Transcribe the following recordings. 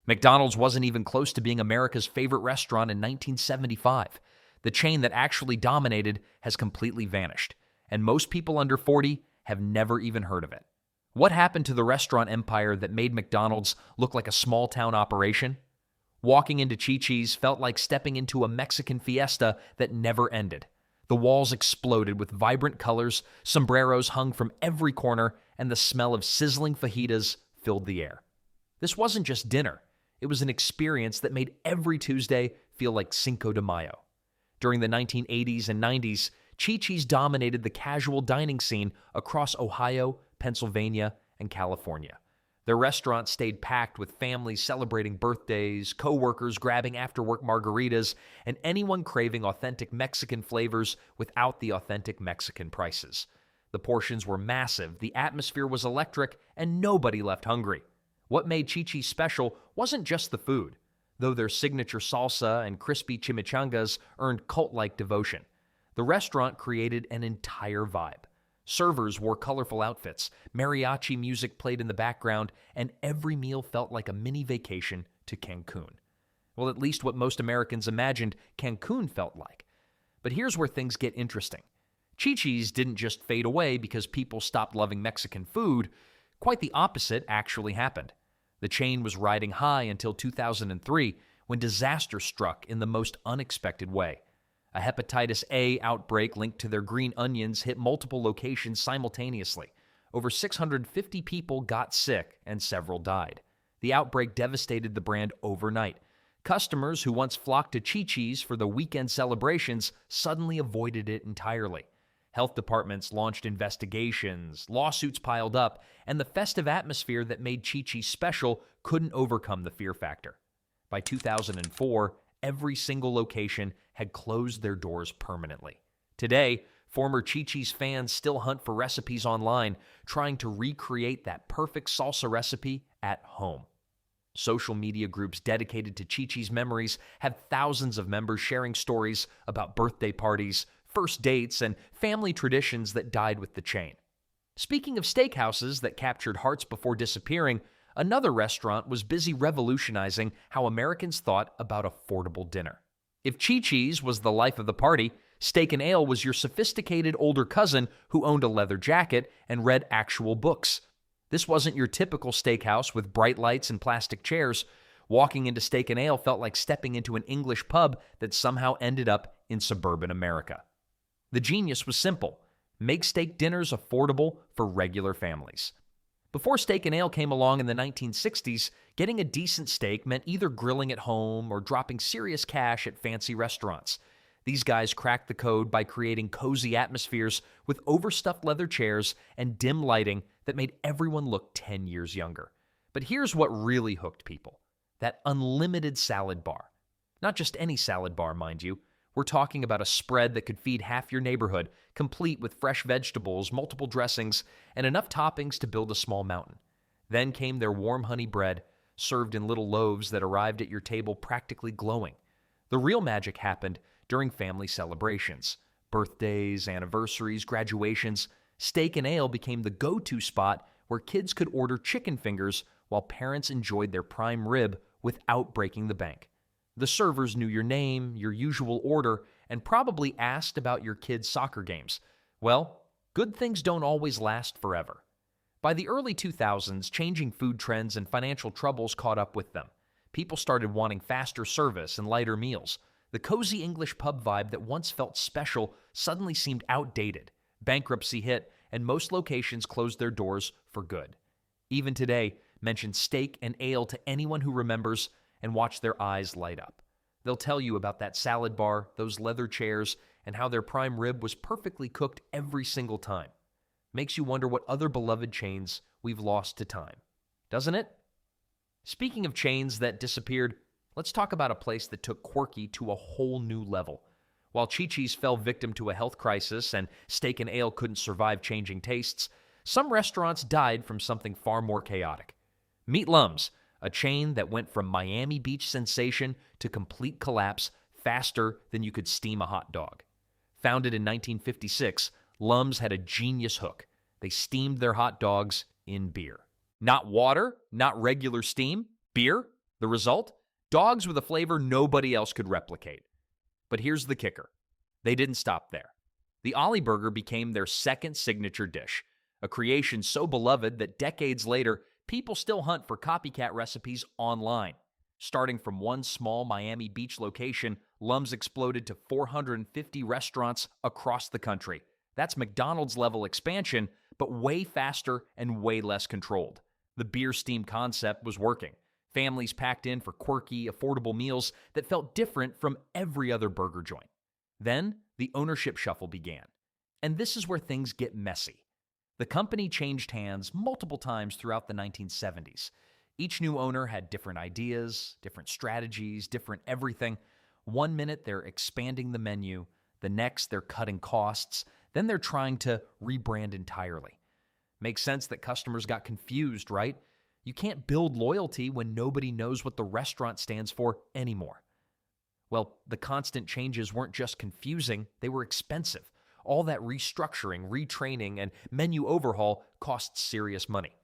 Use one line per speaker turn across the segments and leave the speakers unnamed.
McDonald's wasn't even close to being America's favorite restaurant in 1975. The chain that actually dominated has completely vanished, and most people under 40 have never even heard of it. What happened to the restaurant empire that made McDonald's look like a small-town operation? Walking into Chi-Chi's felt like stepping into a Mexican fiesta that never ended. The walls exploded with vibrant colors, sombreros hung from every corner, and the smell of sizzling fajitas filled the air. This wasn't just dinner. It was an experience that made every Tuesday feel like Cinco de Mayo. During the 1980s and 90s, Chi-Chi's dominated the casual dining scene across Ohio, Pennsylvania, and California. Their restaurant stayed packed with families celebrating birthdays, co-workers grabbing after-work margaritas, and anyone craving authentic Mexican flavors without the authentic Mexican prices. The portions were massive, the atmosphere was electric, and nobody left hungry. What made Chi-Chi's special wasn't just the food, though their signature salsa and crispy chimichangas earned cult-like devotion. The restaurant created an entire vibe. Servers wore colorful outfits, mariachi music played in the background, and every meal felt like a mini vacation to Cancun. Well, at least what most Americans imagined Cancun felt like. But here's where things get interesting. Chi-Chi's didn't just fade away because people stopped loving Mexican food. Quite the opposite actually happened. The chain was riding high until 2003, when disaster struck in the most unexpected way. A hepatitis A outbreak linked to their green onions hit multiple locations simultaneously. Over 650 people got sick and several died. The outbreak devastated the brand overnight. Customers who once flocked to Chi-Chi's for the weekend celebrations suddenly avoided it entirely. Health departments launched investigations, lawsuits piled up, and the festive atmosphere that made Chi-Chi's special couldn't overcome the fear factor. By 2004, every single location had closed their doors permanently. Today, former Chi-Chi's fans still hunt for recipes online, trying to recreate that perfect salsa recipe at home. Social media groups dedicated to Chi-Chi's memories have thousands of members sharing stories about birthday parties, first dates, and family traditions that died with the chain. Speaking of steakhouses that captured hearts before disappearing, another restaurant was busy revolutionizing how Americans thought about affordable dinner. If Chi-Chi's was the life of the party, Steak and Ale was your sophisticated older cousin who owned a leather jacket and read actual books. This wasn't your typical steakhouse with bright lights and plastic chairs. Walking into Steak and Ale felt like stepping into an English pub that somehow ended up in suburban America. The genius was simple: make steak dinners affordable for regular families. Before Steak and Ale came along in the 1960s, getting a decent steak meant either grilling at home or dropping serious cash at fancy restaurants. These guys cracked the code by creating cozy atmospheres with overstuffed leather chairs and dim lighting that made everyone look 10 years younger. But here's what really hooked people: that unlimited salad bar. Not just any salad bar, mind you. We're talking about a spread that could feed half your neighborhood, complete with fresh vegetables, multiple dressings, and enough toppings to build a small mountain. Then came their warm honey bread, served in little loaves that arrived at your table practically glowing. The real magic happened during family celebrations. Birthdays, anniversaries, graduations, Steak and Ale became the go-to spot where kids could order chicken fingers while parents enjoyed their prime rib without breaking the bank. The servers knew your name, your usual order, and probably asked about your kids' soccer games. Well, good things don't always last forever. By the early 2000s, changing food trends and financial troubles caught up with them. People started wanting faster service and lighter meals. The cozy English pub vibe that once felt special suddenly seemed outdated. Bankruptcy hit, and most locations closed their doors for good. Even today, mention Steak and Ale to anyone who remembers, and watch their eyes light up. They'll tell you about that salad bar, those leather chairs, and how their prime rib was perfectly cooked every single time. Makes you wonder what other beloved chains we've lost to time, doesn't it? Speaking of chains that disappeared, let's talk about a place that took quirky to a whole new level. While Chi-Chi's fell victim to a health crisis and Steak and Ale couldn't survive changing tastes, some restaurants died from something far more chaotic. Meet Lum's, a chain that went from Miami Beach sensation to complete collapse faster than you could steam a hot dog. Founded in 1956, Lum's had a genius hook. They steamed their hot dogs in beer. Not water, not regular steam, beer? The result? Dogs with a flavor nobody else could replicate. But here's the kicker. They didn't stop there. The Ollie Burger became their second signature dish, a creation so beloved that decades later, people still hunt for copycat recipes online. Starting from one small Miami Beach location, Lum's exploded to 450 restaurants across the country. That's McDonald's level expansion, but way faster and way less controlled. The beer steam concept was working. Families packed in for quirky, affordable meals that felt different from every other burger joint. Then, the ownership shuffle began. And this is where things get messy. The company changed hands multiple times throughout the 1970s. Each new owner had different ideas, different strategies, different everything. One minute they're expanding the menu, the next they're cutting costs, then they're trying to rebrand entirely. Makes sense that customers got confused, right? You can't build loyalty when nobody knows what the restaurant stands for anymore. Well, the constant changes weren't just confusing, they were expensive. All that restructuring, retraining, and menu overhaul cost serious money.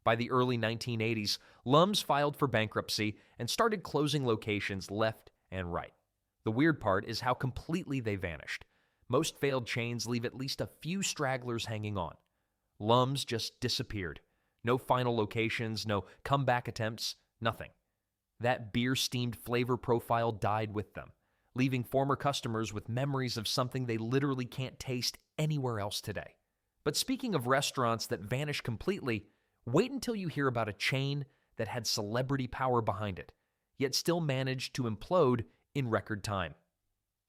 By the early 1980s, Lum's filed for bankruptcy and started closing locations left and right. The weird part is how completely they vanished. Most failed chains leave at least a few stragglers hanging on. Lum's just disappeared. No final locations, no comeback attempts, nothing. That beer-steamed flavor profile died with them, leaving former customers with memories of something they literally can't taste anywhere else today. But speaking of restaurants that vanish completely, wait until you hear about a chain that had celebrity power behind it, yet still managed to implode in record time.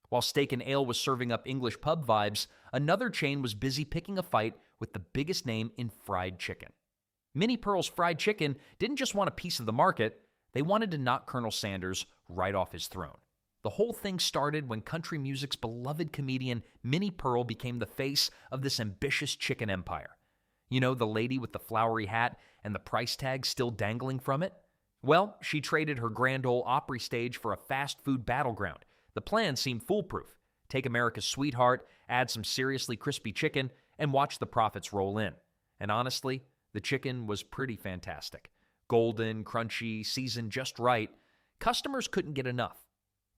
While Steak and Ale was serving up English pub vibes, another chain was busy picking a fight with the biggest name in fried chicken. Minnie Pearl's Fried Chicken didn't just want a piece of the market, they wanted to knock Colonel Sanders right off his throne. The whole thing started when country music's beloved comedian Minnie Pearl became the face of this ambitious chicken empire. You know, the lady with the flowery hat and the price tag still dangling from it? Well, she traded her Grand Ole Opry stage for a fast food battleground. The plan seemed foolproof. Take America's sweetheart, add some seriously crispy chicken, and watch the profits roll in. And honestly, the chicken was pretty fantastic. Golden, crunchy, seasoned just right. Customers couldn't get enough.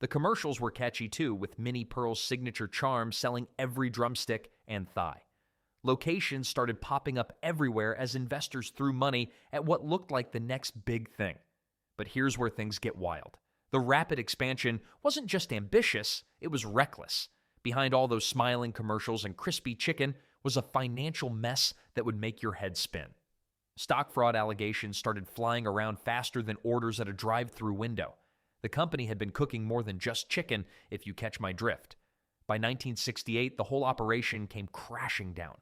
The commercials were catchy too, with Minnie Pearl's signature charm selling every drumstick and thigh. Locations started popping up everywhere as investors threw money at what looked like the next big thing. But here's where things get wild. The rapid expansion wasn't just ambitious, it was reckless. Behind all those smiling commercials and crispy chicken was a financial mess that would make your head spin. Stock fraud allegations started flying around faster than orders at a drive-through window. The company had been cooking more than just chicken, if you catch my drift. By 1968, the whole operation came crashing down.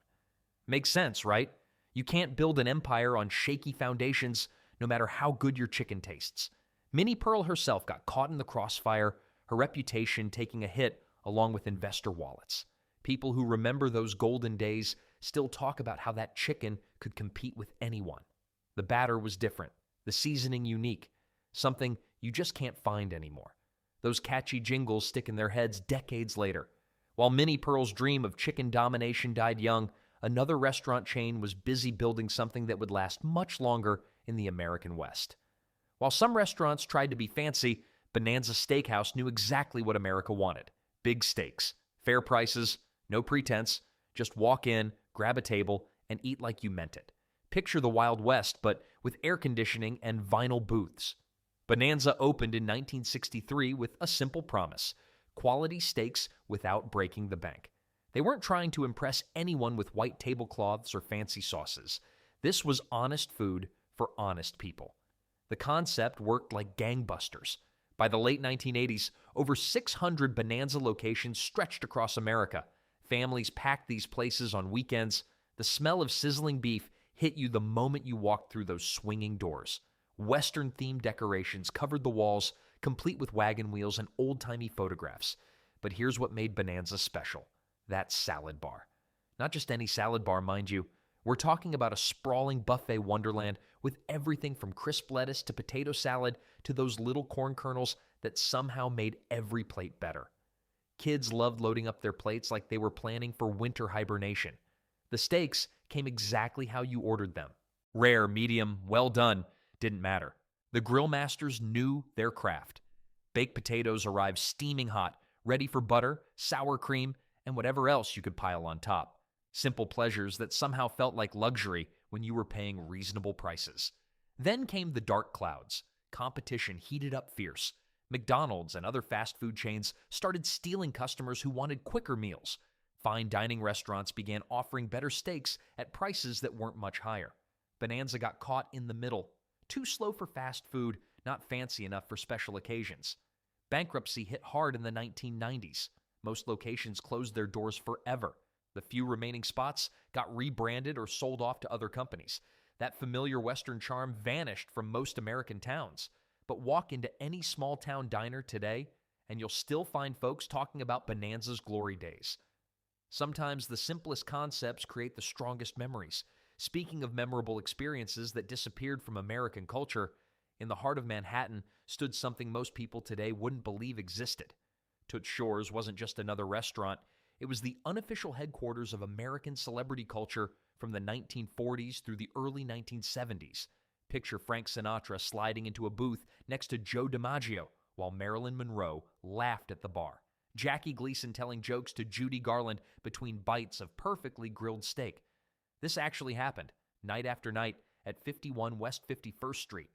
Makes sense, right? You can't build an empire on shaky foundations, no matter how good your chicken tastes. Minnie Pearl herself got caught in the crossfire, her reputation taking a hit along with investor wallets. People who remember those golden days still talk about how that chicken could compete with anyone. The batter was different, the seasoning unique, something you just can't find anymore. Those catchy jingles stick in their heads decades later. While Minnie Pearl's dream of chicken domination died young, another restaurant chain was busy building something that would last much longer in the American West. While some restaurants tried to be fancy, Bonanza Steakhouse knew exactly what America wanted. Big steaks, fair prices, no pretense, just walk in, grab a table, and eat like you meant it. Picture the Wild West, but with air conditioning and vinyl booths. Bonanza opened in 1963 with a simple promise: quality steaks without breaking the bank. They weren't trying to impress anyone with white tablecloths or fancy sauces. This was honest food for honest people. The concept worked like gangbusters. By the late 1980s, over 600 Bonanza locations stretched across America. Families packed these places on weekends. The smell of sizzling beef hit you the moment you walked through those swinging doors. Western-themed decorations covered the walls, complete with wagon wheels and old-timey photographs. But here's what made Bonanza special: that salad bar. Not just any salad bar, mind you. We're talking about a sprawling buffet wonderland with everything from crisp lettuce to potato salad to those little corn kernels that somehow made every plate better. Kids loved loading up their plates like they were planning for winter hibernation. The steaks came exactly how you ordered them. Rare, medium, well done, didn't matter. The grill masters knew their craft. Baked potatoes arrived steaming hot, ready for butter, sour cream, and whatever else you could pile on top. Simple pleasures that somehow felt like luxury when you were paying reasonable prices. Then came the dark clouds. Competition heated up fierce. McDonald's and other fast food chains started stealing customers who wanted quicker meals. Fine dining restaurants began offering better steaks at prices that weren't much higher. Bonanza got caught in the middle. Too slow for fast food, not fancy enough for special occasions. Bankruptcy hit hard in the 1990s. Most locations closed their doors forever. The few remaining spots got rebranded or sold off to other companies. That familiar Western charm vanished from most American towns. But walk into any small-town diner today, and you'll still find folks talking about Bonanza's glory days. Sometimes the simplest concepts create the strongest memories. Speaking of memorable experiences that disappeared from American culture, in the heart of Manhattan stood something most people today wouldn't believe existed. Toots Shor's wasn't just another restaurant. It was the unofficial headquarters of American celebrity culture from the 1940s through the early 1970s. Picture Frank Sinatra sliding into a booth next to Joe DiMaggio while Marilyn Monroe laughed at the bar. Jackie Gleason telling jokes to Judy Garland between bites of perfectly grilled steak. This actually happened, night after night, at 51 West 51st Street.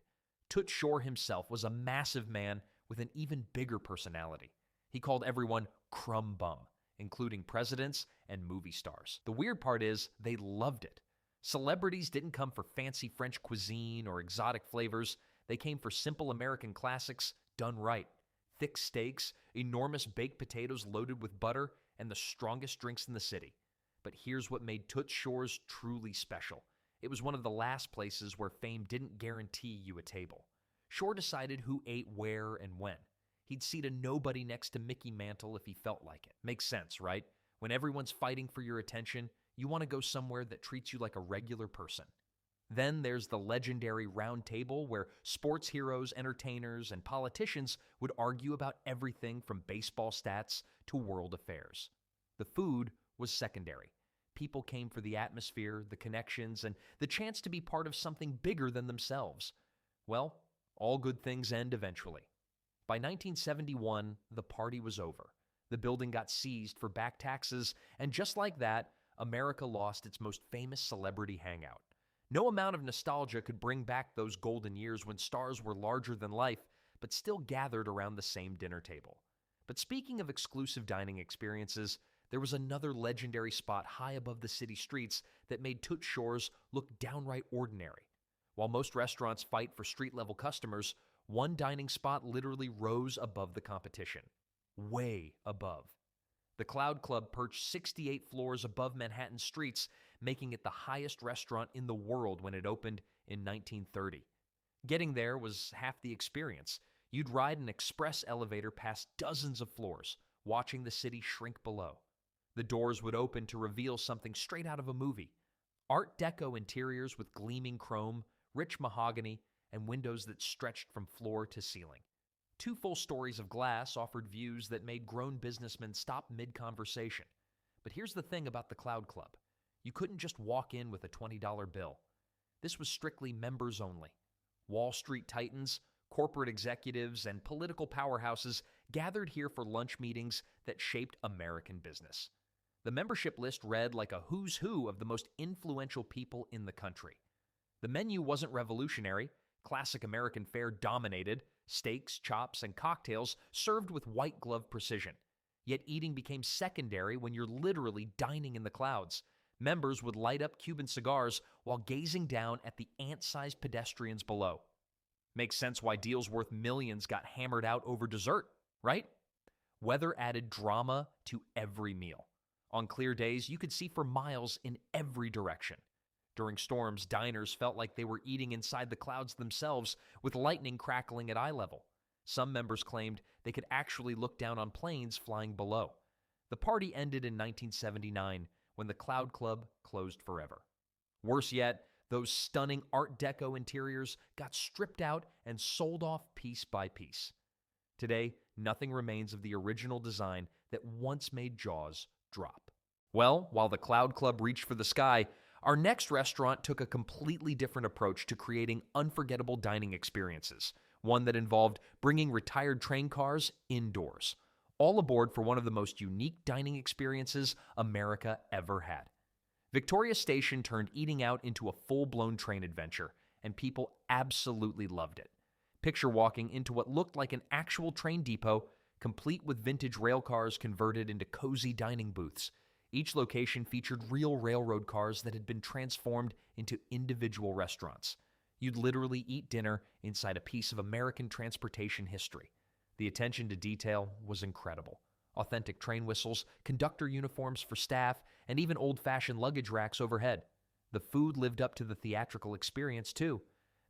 Toots Shor himself was a massive man with an even bigger personality. He called everyone crumb bum, including presidents and movie stars. The weird part is they loved it. Celebrities didn't come for fancy French cuisine or exotic flavors. They came for simple American classics done right. Thick steaks, enormous baked potatoes loaded with butter, and the strongest drinks in the city. But here's what made Toots Shor's truly special. It was one of the last places where fame didn't guarantee you a table. Shor decided who ate where and when. He'd seat a nobody next to Mickey Mantle if he felt like it. Makes sense, right? When everyone's fighting for your attention, you want to go somewhere that treats you like a regular person. Then there's the legendary round table where sports heroes, entertainers, and politicians would argue about everything from baseball stats to world affairs. The food was secondary. People came for the atmosphere, the connections, and the chance to be part of something bigger than themselves. Well, all good things end eventually. By 1971, the party was over. The building got seized for back taxes, and just like that, America lost its most famous celebrity hangout. No amount of nostalgia could bring back those golden years when stars were larger than life, but still gathered around the same dinner table. But speaking of exclusive dining experiences, there was another legendary spot high above the city streets that made Toots Shor's look downright ordinary. While most restaurants fight for street-level customers, one dining spot literally rose above the competition. Way above. The Cloud Club perched 68 floors above Manhattan streets, making it the highest restaurant in the world when it opened in 1930. Getting there was half the experience. You'd ride an express elevator past dozens of floors, watching the city shrink below. The doors would open to reveal something straight out of a movie. Art Deco interiors with gleaming chrome, rich mahogany, and windows that stretched from floor to ceiling. 2 full stories of glass offered views that made grown businessmen stop mid-conversation. But here's the thing about the Cloud Club. You couldn't just walk in with a $20 bill. This was strictly members only. Wall Street titans, corporate executives, and political powerhouses gathered here for lunch meetings that shaped American business. The membership list read like a who's who of the most influential people in the country. The menu wasn't revolutionary. Classic American fare dominated, steaks, chops, and cocktails served with white-glove precision. Yet eating became secondary when you're literally dining in the clouds. Members would light up Cuban cigars while gazing down at the ant-sized pedestrians below. Makes sense why deals worth millions got hammered out over dessert, right? Weather added drama to every meal. On clear days, you could see for miles in every direction. During storms, diners felt like they were eating inside the clouds themselves, with lightning crackling at eye level. Some members claimed they could actually look down on planes flying below. The party ended in 1979 when the Cloud Club closed forever. Worse yet, those stunning Art Deco interiors got stripped out and sold off piece by piece. Today, nothing remains of the original design that once made jaws drop. Well, while the Cloud Club reached for the sky, Our next restaurant took a completely different approach to creating unforgettable dining experiences, one that involved bringing retired train cars indoors, all aboard for one of the most unique dining experiences America ever had. Victoria Station turned eating out into a full-blown train adventure, and people absolutely loved it. Picture walking into what looked like an actual train depot, complete with vintage rail cars converted into cozy dining booths. Each location featured real railroad cars that had been transformed into individual restaurants. You'd literally eat dinner inside a piece of American transportation history. The attention to detail was incredible. Authentic train whistles, conductor uniforms for staff, and even old-fashioned luggage racks overhead. The food lived up to the theatrical experience, too.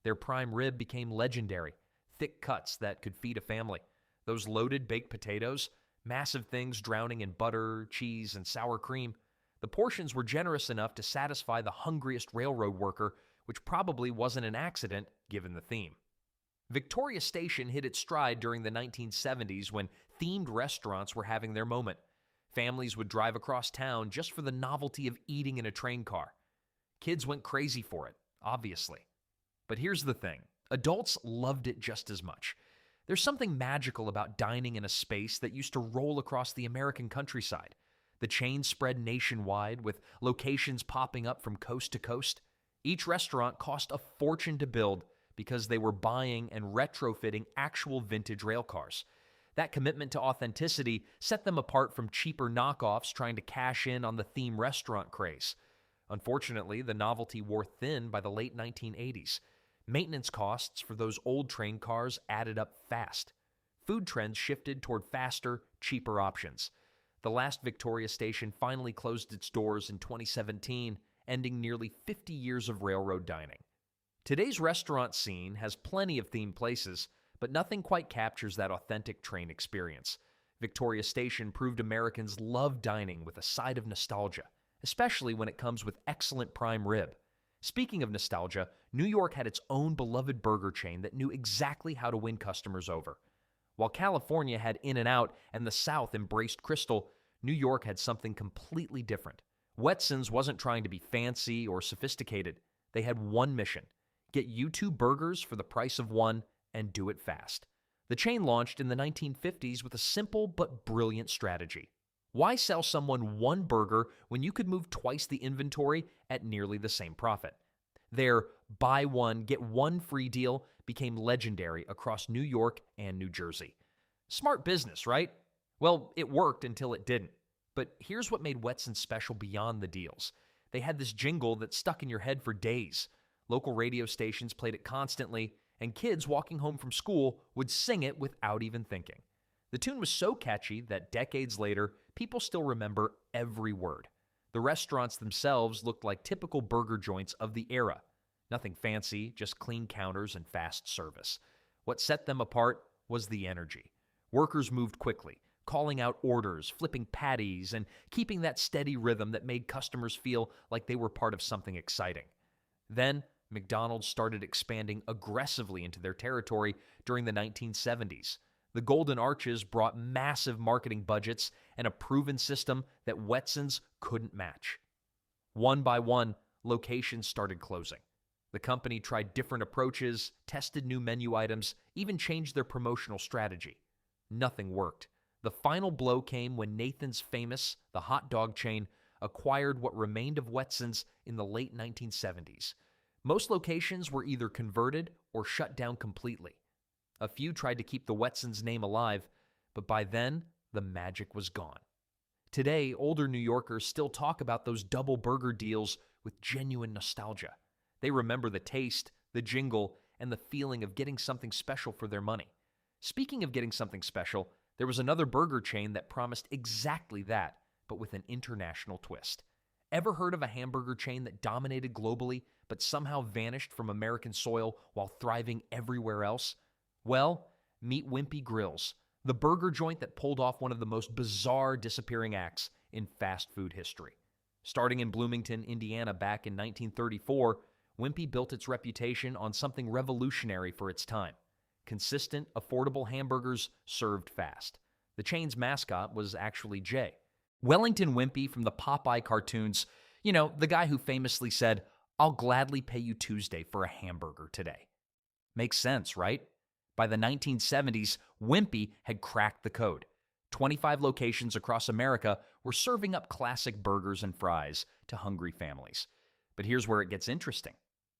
Their prime rib became legendary, thick cuts that could feed a family. Those loaded baked potatoes, massive things drowning in butter, cheese, and sour cream. The portions were generous enough to satisfy the hungriest railroad worker, which probably wasn't an accident given the theme. Victoria Station hit its stride during the 1970s when themed restaurants were having their moment. Families would drive across town just for the novelty of eating in a train car. Kids went crazy for it, obviously. But here's the thing. Adults loved it just as much. There's something magical about dining in a space that used to roll across the American countryside. The chain spread nationwide, with locations popping up from coast to coast. Each restaurant cost a fortune to build because they were buying and retrofitting actual vintage railcars. That commitment to authenticity set them apart from cheaper knockoffs trying to cash in on the theme restaurant craze. Unfortunately, the novelty wore thin by the late 1980s. Maintenance costs for those old train cars added up fast. Food trends shifted toward faster, cheaper options. The last Victoria Station finally closed its doors in 2017, ending nearly 50 years of railroad dining. Today's restaurant scene has plenty of themed places, but nothing quite captures that authentic train experience. Victoria Station proved Americans love dining with a side of nostalgia, especially when it comes with excellent prime rib. Speaking of nostalgia, New York had its own beloved burger chain that knew exactly how to win customers over. While California had In-N-Out and the South embraced Crystal, New York had something completely different. Wetson's wasn't trying to be fancy or sophisticated. They had one mission: get you 2 burgers for the price of one and do it fast. The chain launched in the 1950s with a simple but brilliant strategy. Why sell someone one burger when you could move twice the inventory at nearly the same profit? Their buy one, get one free deal became legendary across New York and New Jersey. Smart business, right? Well, it worked until it didn't. But here's what made Wetson special beyond the deals. They had this jingle that stuck in your head for days. Local radio stations played it constantly, and kids walking home from school would sing it without even thinking. The tune was so catchy that decades later, people still remember every word. The restaurants themselves looked like typical burger joints of the era. Nothing fancy, just clean counters and fast service. What set them apart was the energy. Workers moved quickly, calling out orders, flipping patties, and keeping that steady rhythm that made customers feel like they were part of something exciting. Then, McDonald started expanding aggressively into their territory during the 1970s. The Golden Arches brought massive marketing budgets and a proven system that Wetson's couldn't match. One by one, locations started closing. The company tried different approaches, tested new menu items, even changed their promotional strategy. Nothing worked. The final blow came when Nathan's Famous, the hot dog chain, acquired what remained of Wetson's in the late 1970s. Most locations were either converted or shut down completely. A few tried to keep the Wetson's name alive, but by then, the magic was gone. Today, older New Yorkers still talk about those double burger deals with genuine nostalgia. They remember the taste, the jingle, and the feeling of getting something special for their money. Speaking of getting something special, there was another burger chain that promised exactly that, but with an international twist. Ever heard of a hamburger chain that dominated globally, but somehow vanished from American soil while thriving everywhere else? Well, meet Wimpy Grills, the burger joint that pulled off one of the most bizarre disappearing acts in fast food history. Starting in Bloomington, Indiana back in 1934, Wimpy built its reputation on something revolutionary for its time: consistent, affordable hamburgers served fast. The chain's mascot was actually Jay. Wellington Wimpy from the Popeye cartoons You know, the guy who famously said, "I'll gladly pay you Tuesday for a hamburger today." Makes sense, right? By the 1970s, Wimpy had cracked the code. 25 locations across America were serving up classic burgers and fries to hungry families. But here's where it gets interesting.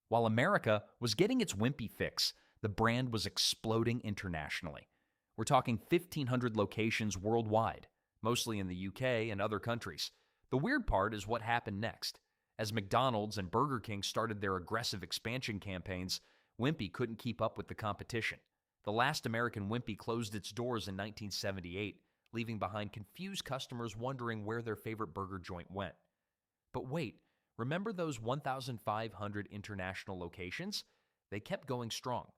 While America was getting its Wimpy fix, the brand was exploding internationally. We're talking 1,500 locations worldwide, mostly in the UK and other countries. The weird part is what happened next. As McDonald's and Burger King started their aggressive expansion campaigns, Wimpy couldn't keep up with the competition. The last American Wimpy closed its doors in 1978, leaving behind confused customers wondering where their favorite burger joint went. But wait, remember those 1,500 international locations? They kept going strong.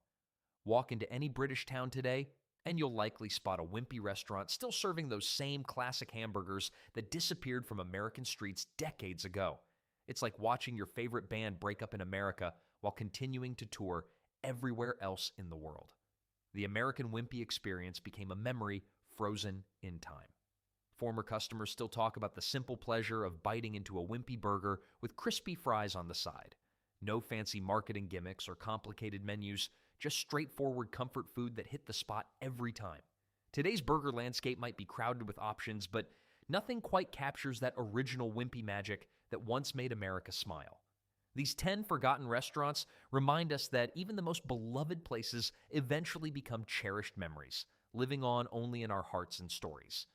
Walk into any British town today, and you'll likely spot a Wimpy restaurant still serving those same classic hamburgers that disappeared from American streets decades ago. It's like watching your favorite band break up in America while continuing to tour everywhere else in the world. The American Wimpy experience became a memory frozen in time. Former customers still talk about the simple pleasure of biting into a Wimpy burger with crispy fries on the side. No fancy marketing gimmicks or complicated menus, just straightforward comfort food that hit the spot every time. Today's burger landscape might be crowded with options, but nothing quite captures that original Wimpy magic that once made America smile. These 10 forgotten restaurants remind us that even the most beloved places eventually become cherished memories, living on only in our hearts and stories.